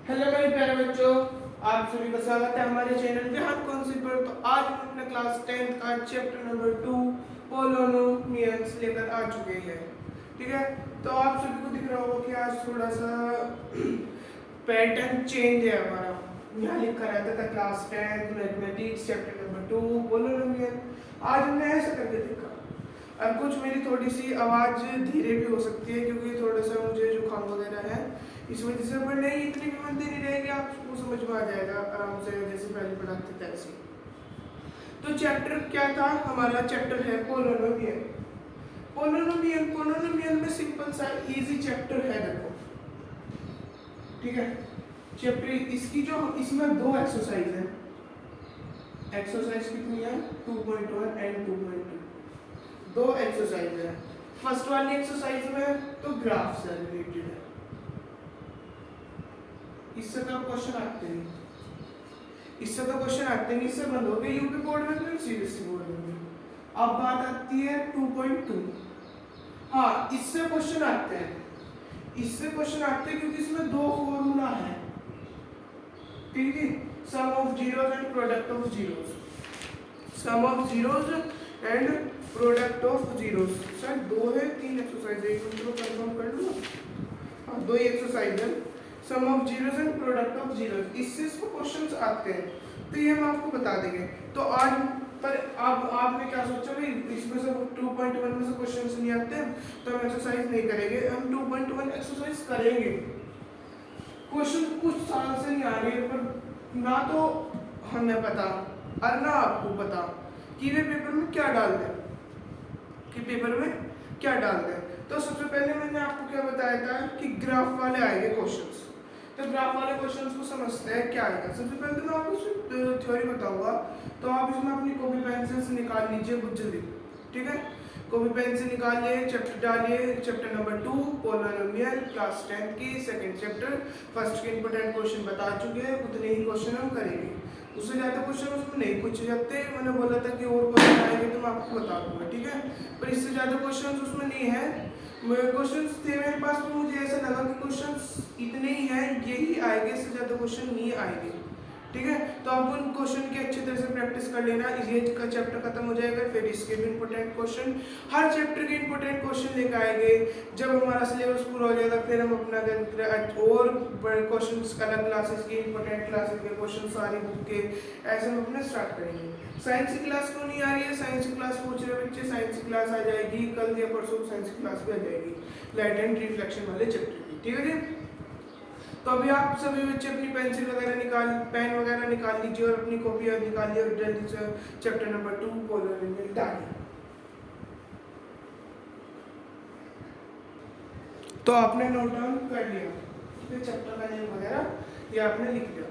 Hello मेरे प्यारे बच्चों, आप सभी का स्वागत है हमारे चैनल विहान कॉन्सेप्ट पर। तो आज हम अपने क्लास 10th का चैप्टर नंबर 2 पोलिनोमियल्स लेकर आ चुके हैं। ठीक है, तो आप सभी को दिख रहा होगा कि आज थोड़ा सा पैटर्न चेंज है हमारा। यहाँ लिखा रहता था class 10th mathematics chapter number 2 polynomial. आज हमने ऐसा करके देखा। अब कुछ मेरी थोड़ी सी आवाज़ धीरे भी हो सकती है क्योंकि थोड़ा सा मुझे जुकाम वगैरह है, इस वजह से। पर नहीं, इतनी भी मंदी नहीं रहेगी, आपको समझ में आ जाएगा आराम से, जैसे पहले पढ़ाते थे ऐसे। तो चैप्टर क्या था हमारा? चैप्टर है पोलिनोमियल। पोलिनोमियल में सिंपल सा इजी चैप्टर है, देखो। ठीक है, चैप्टर इसकी जो इसमें दो एक्सरसाइज है। एक्सरसाइज कितनी है? 2.1 एंड 2.2। दो एक्सरसाइज है। फर्स्ट वाली एक्सरसाइज में तो ग्राफ से रिलेटेड है, इससे तो क्वेश्चन आते नहीं, इससे तो क्वेश्चन आते नहीं, इससे बंद हो गए यूपी बोर्ड में, फिर सीबीएसई बोर्ड में। अब बात आती है 2.2। हाँ, इससे क्वेश्चन आते हैं, इससे क्वेश्चन आते हैं क्योंकि इसमें दो फॉर्मूला है। ठीक है, sum of zeros and product of zeros, sum of zeros and product of zeros. Sir दो है, तीन एक्सरसाइज है, एक मिनट कंफर्म कर लो। हाँ, दो ही एक्सरसाइज है, sum of zeros and product of zeros. इससे इसको क्वेश्चंस आते हैं, तो ये हम आपको बता देंगे। तो आज पर अब आपने क्या सोचा भाई, इसमें से 2.1 में से क्वेश्चंस नहीं आते हैं तो हम एक्सरसाइज नहीं करेंगे। हम 2.1 एक्सरसाइज करेंगे। क्वेश्चन कुछ साल से नहीं आ रही है, पर ना तो हमें पता और ना आपको पता कि वे पेपर में क्या डाल दें, कि पेपर में क्या डाल दें। तो सबसे पहले मैंने आपको क्या बताया था कि ग्राफ वाले आएंगे क्वेश्चंस। तो ग्राफ वाले क्वेश्चंस को समझते हैं क्या आएगा। सबसे पहले तो मैं आपको थ्योरी बताऊंगा, तो आप इसमें अपनी कॉपी पेंसिल से निकाल लीजिए कुछ जल्दी। ठीक है, कॉपी पेन से निकालिए, चैप्टर डालिए, चैप्टर नंबर 2 पोलिनोमियल क्लास 10 की सेकंड चैप्टर। फर्स्ट के इंपॉर्टेंट क्वेश्चन बता चुके हैं, उतने ही क्वेश्चन हम करेंगे, उससे ज़्यादा क्वेश्चन उसमें नहीं पूछे जाते। मैंने बोला था कि और क्वेश्चन आएंगे तो मैं आपको बता दूंगा। ठीक है, पर इससे ज़्यादा क्वेश्चन उसमें नहीं है। क्वेश्चन थे मेरे पास, तो मुझे ऐसा लगा कि क्वेश्चन इतने ही हैं, यही आएंगे, इससे ज़्यादा क्वेश्चन नहीं आएंगे। ठीक है, तो आप उन क्वेश्चन की अच्छी तरह से प्रैक्टिस कर लेना। ये का चैप्टर खत्म हो जाएगा, फिर इसके भी इंपॉर्टेंट क्वेश्चन, हर चैप्टर के इंपॉर्टेंट क्वेश्चन लेकर आएंगे। जब हमारा सिलेबस पूरा हो जाएगा फिर हम अपना और बड़े क्वेश्चन अलग क्लासेस के, इंपॉर्टेंट क्लासेस के क्वेश्चन सारी बुक के, ऐसे हम अपना स्टार्ट करेंगे। साइंस की क्लास क्यों नहीं आ रही है? साइंस की क्लास पूछ रहे बच्चे, साइंस की क्लास आ जाएगी कल या परसों, साइंस की क्लास भी आ जाएगी लाइट एंड रिफ्लेक्शन वाले चैप्टर की। ठीक है जी, तो अभी आप सभी बच्चे अपनी पेंसिल वगैरह निकाल, पेन वगैरह निकाल लीजिए और अपनी कॉपी निकालिए और जल्दी से चैप्टर नंबर 2 पोलिनोमियल डालिए। तो आपने नोट डाउन कर लिया, फिर चैप्टर का नेम वगैरह ये आपने लिख लिया।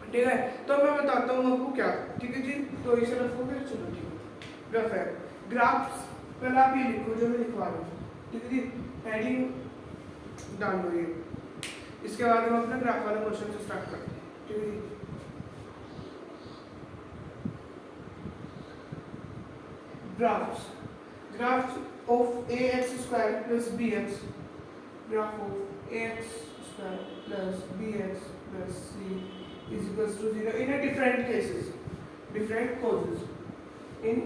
ठीक है, तो मैं बताता हूँ आपको क्या। ठीक है जी, तो इसे रखोगे, चलो ठीक है। रफ है ग्राफ्स, पहले आप ये लिखो जो मैं लिखवा रहा हूँ। ठीक है जी, हेडिंग डाल दो ये, इसके बाद हम अपना ग्राफ वाला क्वेश्चन से स्टार्ट करते हैं। ठीक है, graphs, graphs of ax² plus bx, graph of ax² plus bx plus c is equals to 0 in a different cases, different causes in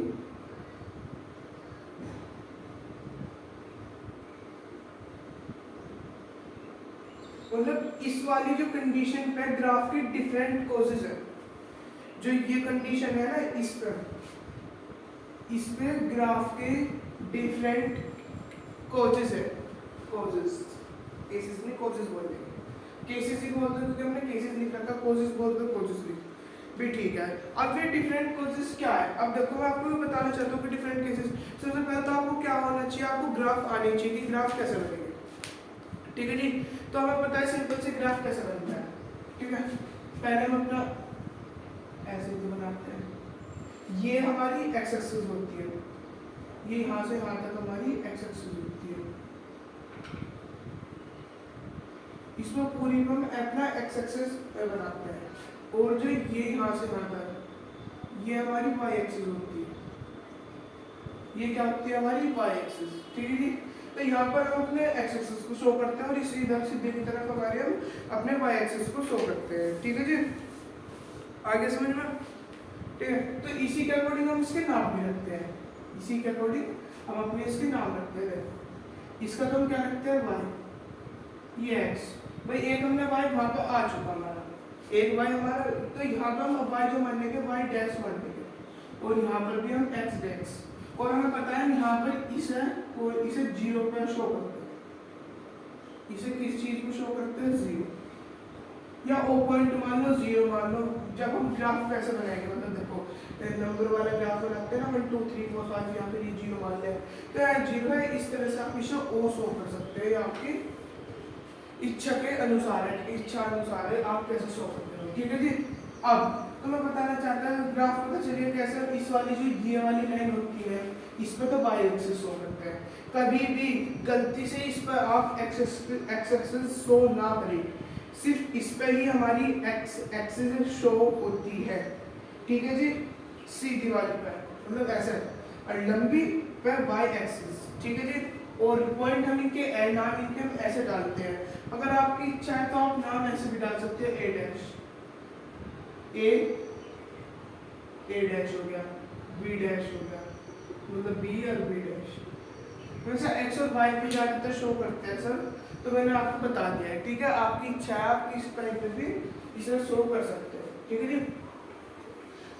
मतलब इस वाली जो कंडीशन पे ग्राफ के डिफरेंट कॉजेज है। जो ये कंडीशन है ना, इस पे ग्राफ के डिफरेंट कॉजेज है। कॉजेज, केसेस नहीं, कॉजेज बोल देंगे, केसेस ही बोलते हैं क्योंकि हमने केसेस लिखा था, कॉजेज बोलते हैं, कॉजेज लिख भी ठीक है। अब ये डिफरेंट कॉजेज क्या है? अब देखो मैं आपको बताना चाहता हूँ कि डिफरेंट केसेस। सबसे पहले तो आपको क्या होना चाहिए, आपको ग्राफ आनी चाहिए कि ग्राफ कैसे बनेंगे। ठीक है जी, तो हमें पता है सिंपल से ग्राफ कैसे बनता है। ठीक है, पहले हम अपना ऐसे तो बनाते हैं, ये हमारी एक्स एक्सिस होती है, ये यहाँ से यहाँ तक हमारी एक्स एक्सिस होती है। इसमें पूरी हम अपना एक्स एक्सिस बनाते हैं, और जो ये यहाँ से यहाँ तक ये हमारी वाई एक्सिस होती है। ये क्या होती है? हमारी वाई एक्सिस। ठीक है जी, तो यहाँ पर हम अपने एक्स एक्सिस को शो करते हैं और इसी इधर सीधे की तरफ हमारे हम अपने वाई एक्सिस को शो करते हैं। ठीक है जी, आगे समझ में? ठीक है, तो इसी के अकॉर्डिंग हम इसके नाम भी रखते हैं, इसी के अकॉर्डिंग हम अपने इसके नाम रखते हैं। इसका तो हम क्या रखते हैं वाई, ये एक्स, भाई एक हमने वाई वहाँ पर आ चुका हमारा, एक वाई हमारा, तो यहाँ पर हम वाई जो मान लेंगे वाई डैश मान लेंगे, और यहाँ पर भी हम एक्स डैश, और हमें पता है यहाँ पर इसे और इसे जीरो पे शो करते हैं, इसे किस चीज को शो करते हैं, जीरो, या ओ पॉइंट मान लो, जीरो मान लो। जब हम ग्राफ कैसे बनाएंगे, मतलब देखो नंबर वाला ग्राफ बनाते हैं ना, 1 2 3 4 5, यहाँ पे ये जीरो मान लें, तो यहाँ जीरो है, इस तरह से आप इसे ओ शो कर सकते हैं, या आपकी इच्छा के अनुसार है, इच्छा अनुसार है आप कैसे शो करते हो। ठीक है जी, अब तो मैं बताना चाहता हूँ ग्राफ पता चलिए कैसे, इस वाली जो ये वाली लाइन होती है इस पर तो वाई एक्सिस शो करते हैं, कभी भी गलती से इस पर आप एक्स एक्सिस शो ना करें, सिर्फ इस पर ही हमारी एक्स एक्सिस शो होती है। ठीक है जी, सीधी वाली पर मतलब ऐसे, और लंबी पर वाई एक्सिस। ठीक है जी, और पॉइंट हम इनके नाम इनके हम ऐसे डालते हैं, अगर आपकी इच्छा है तो आप नाम ऐसे भी डाल सकते हैं, ए डैश, ए डैश हो गया, बी डैश हो गया, मतलब बी और बी डैश, वैसे एक्स और वाई पे ज़्यादातर शो करते हैं सर, तो मैंने आपको बता दिया है। ठीक है, आपकी इच्छा है आप इस टाइप पे भी इसे शो कर सकते हैं। ठीक है जी,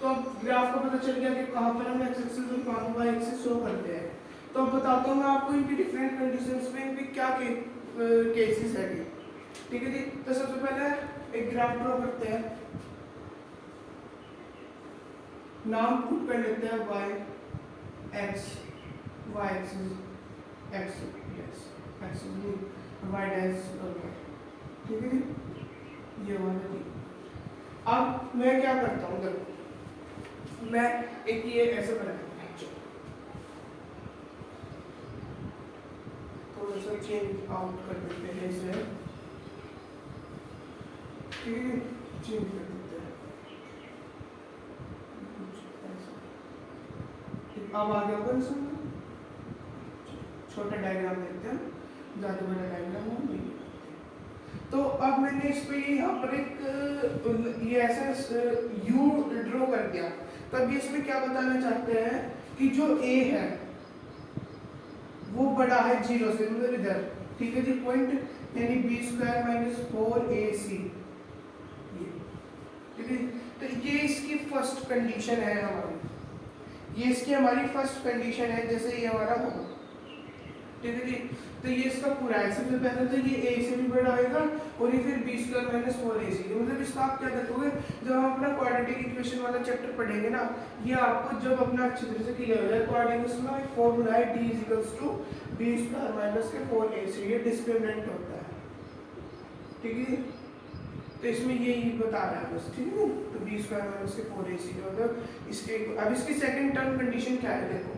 तो अब ग्राफ का पता चल गया कि कहाँ पर हम एक्स एक्सिस और कहाँ पर वाई एक्सिस शो करते हैं। तो अब बताता हूँ मैं आपको इनकी डिफरेंट कंडीशंस में इनकी क्या केसेस है। ठीक है जी, तो सबसे पहले एक ग्राफ ड्रॉ करते हैं, नाम पुट कर लेते हैं y x, y axis x yes axis y dash और वाई। ठीक है जी, ये वाला जी। अब मैं क्या करता हूँ, देखो मैं एक ये ऐसे बनाता हूँ, थोड़ा सा चेंज आउट कर देते हैं इसे, ठीक है, चेंज कर देते हैं, अब आगे अपन छोटा डायग्राम देखते हैं, ज़्यादा बड़ा डायग्राम हम नहीं। तो अब मैंने इस पे यहाँ पर एक ये ऐसा यू ड्रॉ कर दिया, तब ये इसमें क्या बताना चाहते हैं कि जो ए है वो बड़ा है जीरो से, मतलब इधर। ठीक है जी, पॉइंट यानी बी स्क्वायर माइनस 4ac। ठीक है, तो ये इसकी फर्स्ट कंडीशन है हमारी, ये इसकी हमारी फर्स्ट कंडीशन है, जैसे ये हमारा होगा। ठीक है जी, तो ये इसका पूरा है। सबसे पहले तो ये a से भी बड़ा होगा और ये फिर b स्क्वायर माइनस 4ac, मतलब इसका आप क्या देखोगे जब हम अपना क्वाड्रेटिक इक्वेशन वाला चैप्टर पढ़ेंगे ना, ये आपको जब अपना अच्छी तरह से क्लियर हो जाए, क्वाड्रेटिक में एक फॉर्मूला है d = b square minus 4ac, ये डिस्क्रिमिनेंट होता है। ठीक है, तो इसमें यही बता रहा है बस। ठीक है, तो b स्क्वायर माइनस 4ac मतलब इसके। अब इसकी सेकंड टर्म कंडीशन क्या है, देखो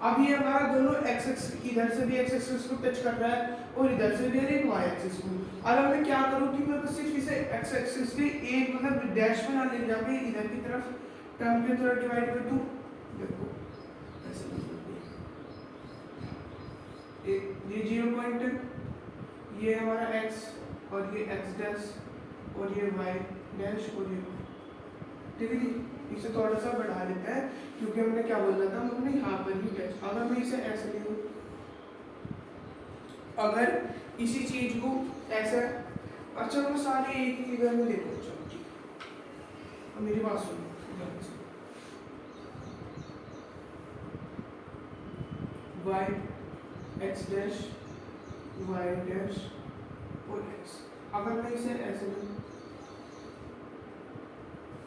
अब ये हमारा दोनों एक्स एक्स, इधर से भी एक्स एक्सिस को टच कर रहा है और इधर से भी एक वाई एक्सिस को। अब मैं क्या करूँ कि मैं बस सिर्फ इसे एक्स एक्सिस के एक मतलब डैश में ना ले जाके इधर की तरफ टर्म की तरफ डिवाइड कर दूँ। देखो ऐसे ये 0 पॉइंट, ये हमारा एक्स और ये एक्स डैश और ये वाई डैश और ये। ठीक है जी, इसे थोड़ा सा बढ़ा लेते हैं क्योंकि हमने क्या बोला था, हमने यहाँ पर ही टच। अगर मैं इसे ऐसे लिखूं, अगर इसी चीज को ऐसे, अच्छा मैं सारे एक ही फिगर में देखो, चलो ठीक, मेरी बात सुनो, y x dash y dash और एक्स। अगर मैं इसे ऐसे लूँ,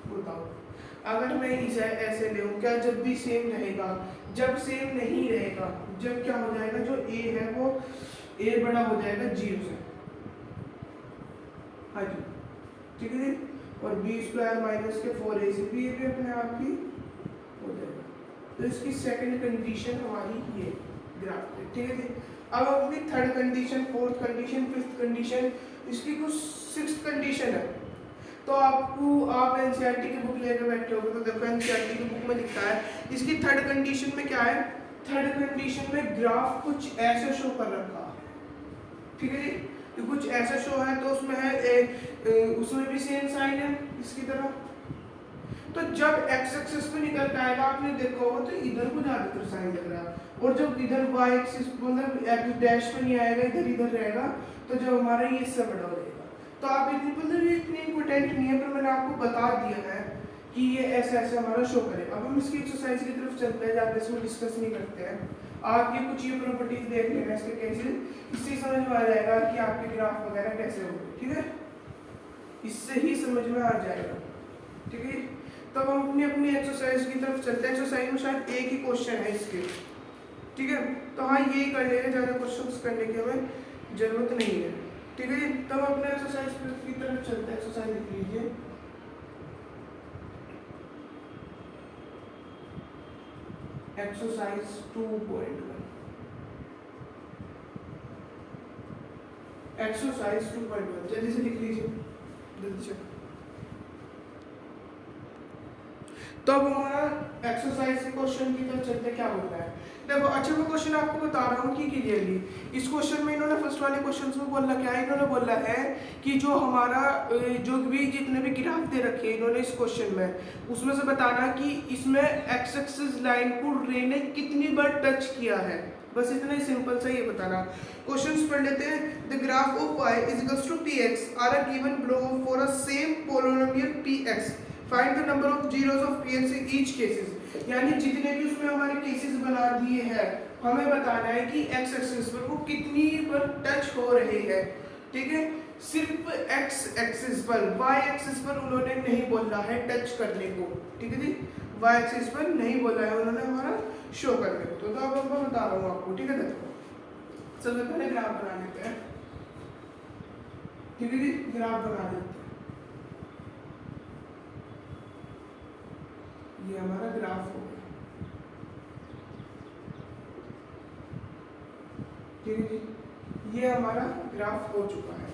बताओ अगर मैं इसे ऐसे लूँ क्या जब भी सेम रहेगा? जब सेम नहीं रहेगा, जब क्या हो जाएगा, जो a है वो a बड़ा हो जाएगा 0 से। हाँ जी, ठीक है जी, और b स्क्वायर माइनस के 4ac भी ये भी अपने आप ही हो जाएगा। तो इसकी सेकंड कंडीशन हमारी ये ग्राफ पे। ठीक है जी, अब अपनी third condition, fourth condition, fifth condition, इसकी कुछ सिक्स्थ कंडीशन है। तो आपको आप एनसीईआरटी की बुक लेकर बैठे होगे तो देखो एनसीईआरटी की बुक में लिखा है इसकी थर्ड कंडीशन में क्या है। थर्ड कंडीशन में ग्राफ कुछ ऐसे शो कर रखा। ठीक है जी, कि कुछ ऐसा शो है तो उसमें है उसमें भी सेम साइन है इसकी तरह। तो जब एक्स एक्सिस पे निकल के आएगा आपने देखा होगा तो इधर को ज्यादातर साइन लग रहा है, और जब इधर वाई एक्सिस मतलब एक्स डैश पे नहीं आएगा इधर इधर रहेगा तो जब हमारा ये इससे बड़ा हो जाएगा। तो आप इतनी मतलब ये इतनी इंपॉर्टेंट नहीं है, पर मैंने आपको बता दिया है कि ये ऐसे ऐसे हमारा शो करेगा। अब हम इसकी एक्सरसाइज की तरफ चलते हैं, ज़्यादा इसमें डिस्कस नहीं करते हैं। आप ये कुछ ये प्रॉपर्टीज देख लेना इसके कैसे, इससे समझ में आ जाएगा कि आपके ग्राफ वगैरह कैसे होंगे, ठीक है, इससे ही समझ में आ जाएगा, ठीक है। तब हम अपनी अपनी एक्सरसाइज की तरफ चलते हैं। एक्सरसाइज में शायद एक ही क्वेश्चन है इसके, ठीक है, तो हाँ यही कर लेंगे, ज़्यादा क्वेश्चंस करने की हमें जरूरत नहीं है, ठीक है। तब अपने एक्सरसाइज की तरफ चलते हैं। एक्सरसाइज लिख लीजिए, एक्सरसाइज 2.1, एक्सरसाइज 2.1 जल्दी से लिख लीजिए, जल्दी से। तो अब हमारा एक्सरसाइज के क्वेश्चन की तरफ चलते क्या होता है। देखो अच्छा मैं क्वेश्चन आपको बता रहा हूँ कि क्लियरली इस क्वेश्चन में इन्होंने फर्स्ट वाले क्वेश्चन में बोला क्या है, इन्होंने बोला है कि जो हमारा जो भी जितने भी ग्राफ दे रखे हैं इन्होंने इस क्वेश्चन में उसमें से बताना कि इसमें एक्स एक्सिस लाइन को रे ने कितनी बार टच किया है, बस इतना ही सिंपल सा ये बताना। क्वेश्चंस पढ़ लेते हैं। The graph of y is equals to px are a given below for a same polynomial px find the number of zeros of px in each cases. यानी जितने भी उसमें हमारे केसेस बना दिए हैं हमें बताना है कि x एक्सिस पर वो कितनी बार टच हो रहे हैं, ठीक है। सिर्फ x एक्सिस पर, y एक्सिस पर उन्होंने नहीं बोला है टच करने को, ठीक है जी, y एक्सिस पर नहीं बोला है उन्होंने हमारा शो करने को। तो अब मैं बता रहा हूँ आपको, ठीक है। देखो सबसे पहले ग्राफ बना लेते हैं, ठीक है जी, ग्राफ बना लेते हैं। ये हमारा ग्राफ हो गया, ठीक है जी, ये हमारा ग्राफ हो चुका है,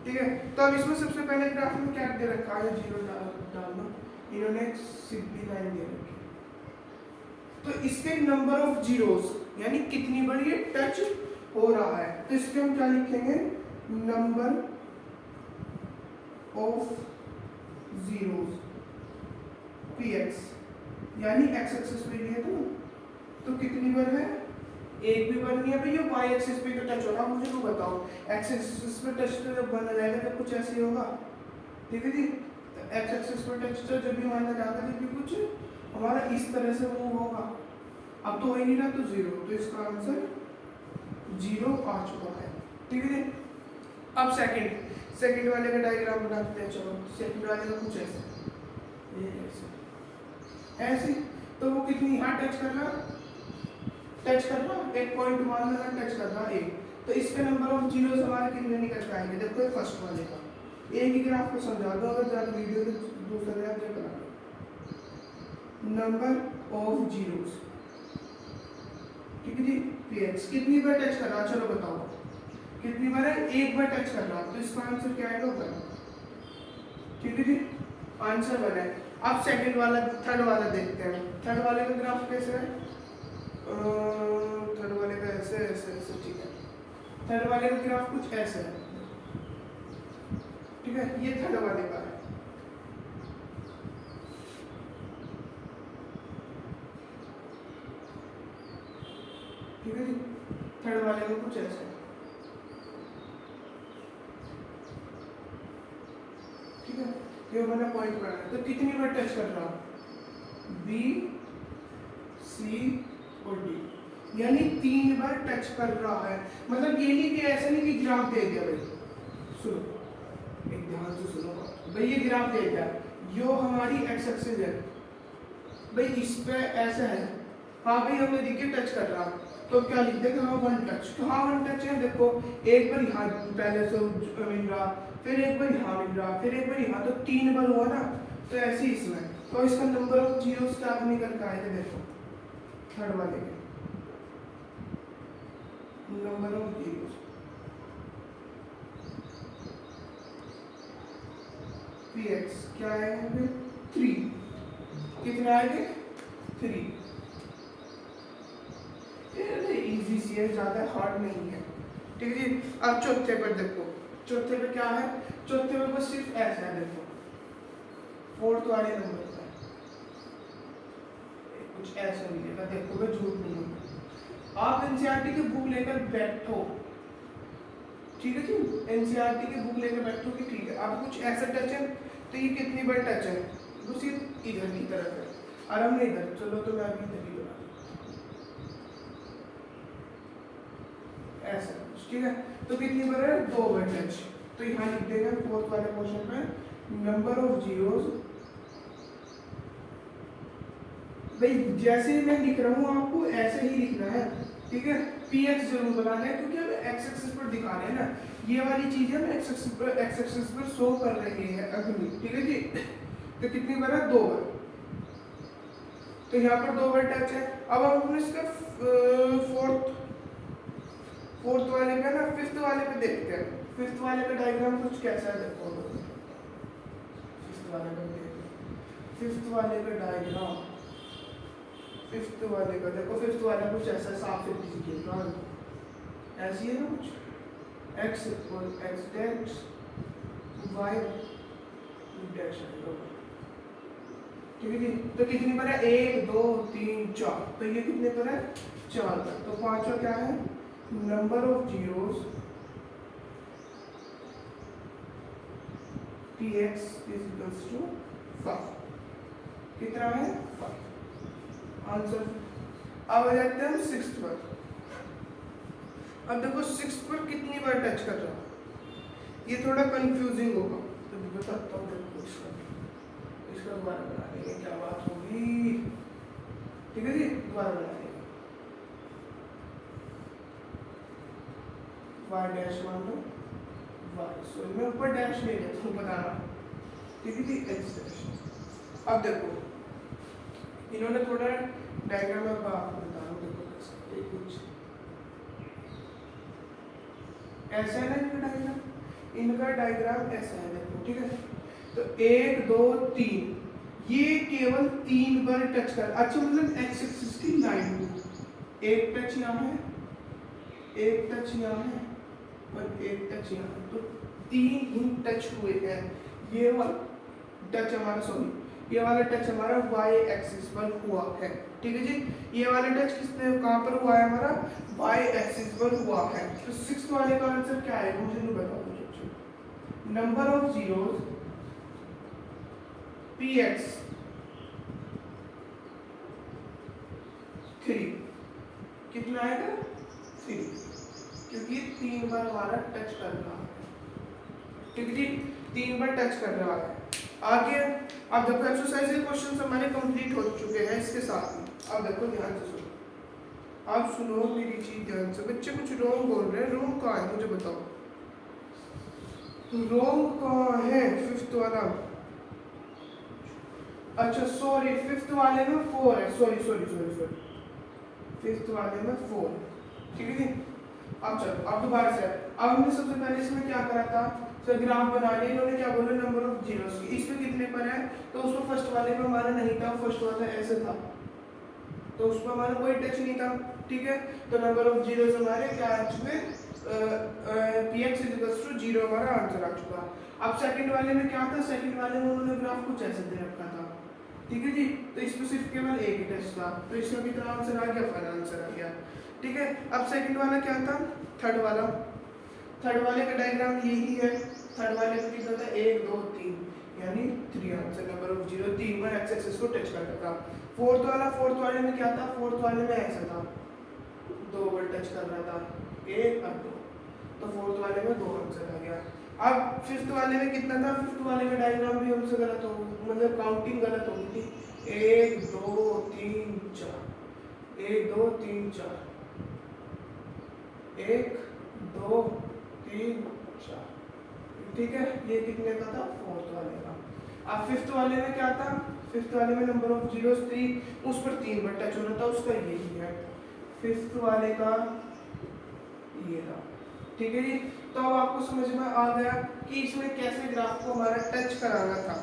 ठीक है। तो अब इसमें सबसे पहले ग्राफ में क्या दे रखा है, जीरो डालना, इन्होंने एक सीधी लाइन दे रखी है। तो इसके नंबर ऑफ जीरोस यानी कितनी बार ये टच हो रहा है, तो इसके हम क्या लिखेंगे, नंबर ऑफ जीरोस px, यानी x एक्सिस पे लिए तो कितनी बार है, एक भी बार नहीं है भैया। y एक्सिस पे तो टच हो रहा, मुझे तो बताओ x एक्सिस पे टच तो जब बना जाएगा तब कुछ ऐसे ही होगा, ठीक है जी। तो x एक्सिस पे टच तो जब भी माना जाएगा जब भी कुछ हमारा इस तरह से मूव होगा। अब तो हो ही नहीं रहा तो जीरो, तो इसका आंसर जीरो आ चुका है, ठीक है जी। अब सेकंड वाले का डायग्राम बनाते हैं। चलो सेकंड वाले का कुछ ऐसे, ये ऐसे, तो वो कितनी यहाँ टच कर रहा, एक पॉइंट मान लो टच कर रहा एक, तो इसके नंबर ऑफ जीरोस हमारे कितने निकल के आएंगे। देखो फर्स्ट वाले का एक ही ग्राफ को समझा दो, अगर ज़्यादा वीडियो तो दूसरा ग्राफ जो बना लो, नंबर ऑफ जीरोस, ठीक है जी, px कितनी बार टच कर रहा, चलो बताओ कितनी बार है, एक बार टच कर रहा, तो इसका आंसर क्या आएगा, 1, ठीक है जी, आंसर 1 है। अब सेकंड वाला, थर्ड वाला देखते हैं। थर्ड वाले का ग्राफ कैसे है, थर्ड वाले का ऐसे ऐसे ऐसे, ठीक है। थर्ड वाले का ग्राफ कुछ ऐसे है, ठीक है, ये थर्ड वाले का है, ठीक है जी। थर्ड वाले का कुछ ऐसे है, ठीक है। ये मैंने पॉइंट बनाया, तो कितनी बार टच कर रहा, बी सी और डी, यानी 3 बार टच कर रहा है। मतलब ये नहीं कि ऐसा नहीं कि ग्राफ दे दिया भाई, सुनो एक ध्यान से सुनो भाई, ये ग्राफ दे दिया, यो हमारी एक्स एक्सिस है भाई, इस पे ऐसा है, हाँ भाई हमने देखिए टच कर रहा, तो क्या लिख देगा, हाँ 1 टच, तो हाँ 1 टच है। देखो एक बार यहाँ पहले से मिल रहा, फिर एक बार यहाँ मिल रहा, फिर एक बार यहाँ, तो 3 बार हुआ ना, तो ऐसे ही इसमें, तो इसका नंबर ऑफ जीरोस क्या निकल के आएगा, देखो थर्ड वाले के नंबर ऑफ जीरोस, px क्या आएगा, 3, कितने आएंगे, 3। इजी सी है, ज़्यादा हार्ड नहीं है, ठीक है जी। अब चौथे पर देखो, चौथे पे क्या है, चौथे पे बस सिर्फ ऐसा है, देखो फोर्थ वाले नंबर पर कुछ ऐसा मिलेगा, देखो मैं झूठ नहीं बोलूंगा। आप एनसीईआरटी की बुक लेकर बैठो, ठीक है जी, एनसीईआरटी की बुक लेकर बैठो कि ठीक है, अब कुछ ऐसा टच है, तो ये कितनी बार टच है, वो सिर्फ इधर की तरफ है और हमने इधर, चलो तो मैं अभी इधर ही बना ऐसा कुछ, ठीक है। तो कितनी बार है, 2 बार टच। तो यहाँ लिख देंगे फोर्थ वाले क्वेश्चन पे नंबर ऑफ जीरोस, भाई जैसे ही मैं लिख रहा हूँ आपको ऐसे ही लिखना है, ठीक है। px जरूर बनाना है क्योंकि हम x एक्सिस पर दिखा रहे हैं ना, ये वाली चीजें हम x एक्सिस पर शो कर रहे हैं अग्नि, ठीक है जी। तो कितनी बार है, 2 बार। तो यहाँ पर 2 बार टच है। अब हम इसका फोर्थ वाले पे ना, फिफ्थ वाले पे देखते हैं। फिफ्थ वाले का डायग्राम कुछ कैसा है, देखो फिफ्थ वाले का डायग्राम, फिफ्थ वाले का डायग्राम, फिफ्थ वाले का देखो, फिफ्थ वाला कुछ ऐसा साफ से दिखेगा, ऐसी है ना कुछ, x equal x dash y dash, ठीक है जी। तो कितनी पर है, 1 2 3 4, तो ये कितने पर है, 4 पर। तो पांचवा क्या है, number of zeros px is equals to 5, कितना है, 5 आंसर। अब आ जाते हैं हम सिक्स्थ पर। अब देखो सिक्स्थ पर कितनी बार टच कर रहा है, ये थोड़ा कंफ्यूजिंग होगा, तो बताता हूँ देखो इसका दोबारा बना लेंगे, क्या बात होगी, ठीक है जी, दोबारा बना लेंगे। y डैश मान लो, y सॉरी मैं ऊपर डैश ले लेता हूँ बताना, ठीक है जी, x डैश। अब देखो इन्होंने थोड़ा डायग्राम में आपको बता रहा हूँ, देखो कैसे कुछ ऐसा है ना इनका डायग्राम ऐसा है, देखो ठीक है। तो 1 2 3, ये केवल 3 बार टच कर, अच्छा मतलब x एक्सिस की लाइन को, एक टच यहाँ है, एक टच यहाँ है और एक टच यहाँ है, तो 3 ही टच हुए हैं। ये वाला टच हमारा, सॉरी ये वाला टच हमारा y एक्सिस पर हुआ है, ठीक है जी। ये वाला टच किसने कहाँ पर हुआ है, हमारा y एक्सिस पर हुआ है। तो सिक्स्थ वाले का आंसर क्या है, मुझे नहीं बताओ, नंबर ऑफ जीरोस px 3, कितना आएगा, 3, क्योंकि 3 बार हमारा टच कर रहा है, ठीक है जी, 3 बार टच कर रहा है। आगे अब देखो एक्सरसाइज क्वेश्चन हमारे कंप्लीट हो चुके हैं इसके साथ में। अब देखो ध्यान से सुनो, आप सुनो मेरी चीज ध्यान से, बच्चे कुछ रोंग बोल रहे हैं, रोंग कहाँ है मुझे बताओ, रोंग कहाँ है, फिफ्थ वाला, अच्छा सॉरी फिफ्थ वाले में 4 है, सॉरी फिफ्थ वाले में 4, ठीक है जी। अब चलो अब दोबारा से, अब हमने सबसे पहले इसमें क्या करा था, तो ग्राफ बना लिया, इन्होंने क्या बोला, नंबर ऑफ जीरोस की, इसमें कितने पर है, तो उसमें फर्स्ट वाले में हमारा नहीं था, फर्स्ट वाला ऐसे था, तो उसमें हमारा कोई टच नहीं था, ठीक है। तो नंबर ऑफ जीरोस हमारे क्या आ चुके, px इज इक्वल्स टू 0 हमारा आंसर आ चुका। अब सेकंड वाले में क्या था, सेकंड वाले में उन्होंने ग्राफ कुछ ऐसे दे रखा था, ठीक है जी। तो इसमें सिर्फ केवल एक ही टच था, तो इसमें कितना आंसर आ गया, फाइनल आंसर आ गया, ठीक है। अब सेकंड वाला क्या था, थर्ड वाला, थर्ड वाले का डायग्राम यही है, थर्ड वाले में कितना था, 1 2 3, यानी 3 answer, number of zero 3 bar x axis को टच करता था। फोर्थ वाले में क्या था, फोर्थ वाले में ऐसा था, 2 बार टच कर रहा था, 1 और 2, तो फोर्थ वाले में 2 आंसर आ गया। अब फिफ्थ वाले में कितना था, फिफ्थ वाले का डायग्राम भी हमसे गलत हो, मतलब काउंटिंग गलत हो गई थी, 1 2 3 4, 1 2 3 4, 1 2 3 4, ठीक है। ये कितने का था, फोर्थ वाले का। अब फिफ्थ वाले में क्या था, फिफ्थ वाले में नंबर ऑफ जीरोस 3, उस पर 3 बार टच होना था, उसका यही है फिफ्थ वाले का, ये था, ठीक है जी। तो अब आपको समझ में आ गया कि इसमें कैसे ग्राफ को हमारा टच कराना था,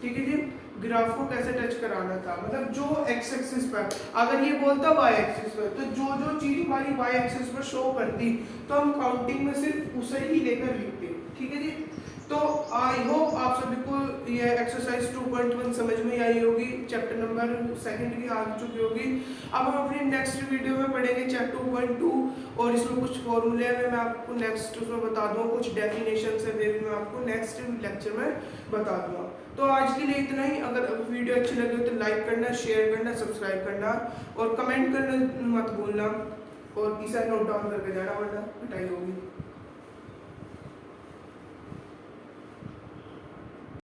ठीक है जी। ग्राफ को कैसे टच कराना था, मतलब जो एक्स एक्सिस पर, अगर ये बोलता वाई एक्सिस पर, तो जो जो चीज हमारी वाई एक्सिस पर शो करती तो हम काउंटिंग में सिर्फ उसे ही लेकर लिखते। ठीक है जी। तो आई होप आप सभी को ये एक्सरसाइज 2.1 समझ में आई होगी, चैप्टर नंबर 2 की आ चुकी होगी। अब हम अपनी नेक्स्ट वीडियो में पढ़ेंगे चैप्टर 2.2 और इसमें कुछ फॉर्मूले हैं मैं आपको नेक्स्ट उसमें बता दूंगा, कुछ डेफिनेशन है वे भी मैं आपको नेक्स्ट लेक्चर में बता दूंगा। तो आज के लिए इतना ही। अगर वीडियो अच्छी लगी हो तो लाइक करना, शेयर करना, सब्सक्राइब करना और कमेंट करना मत भूलना, और इसे नोट डाउन करके जाना वरना पिटाई होगी।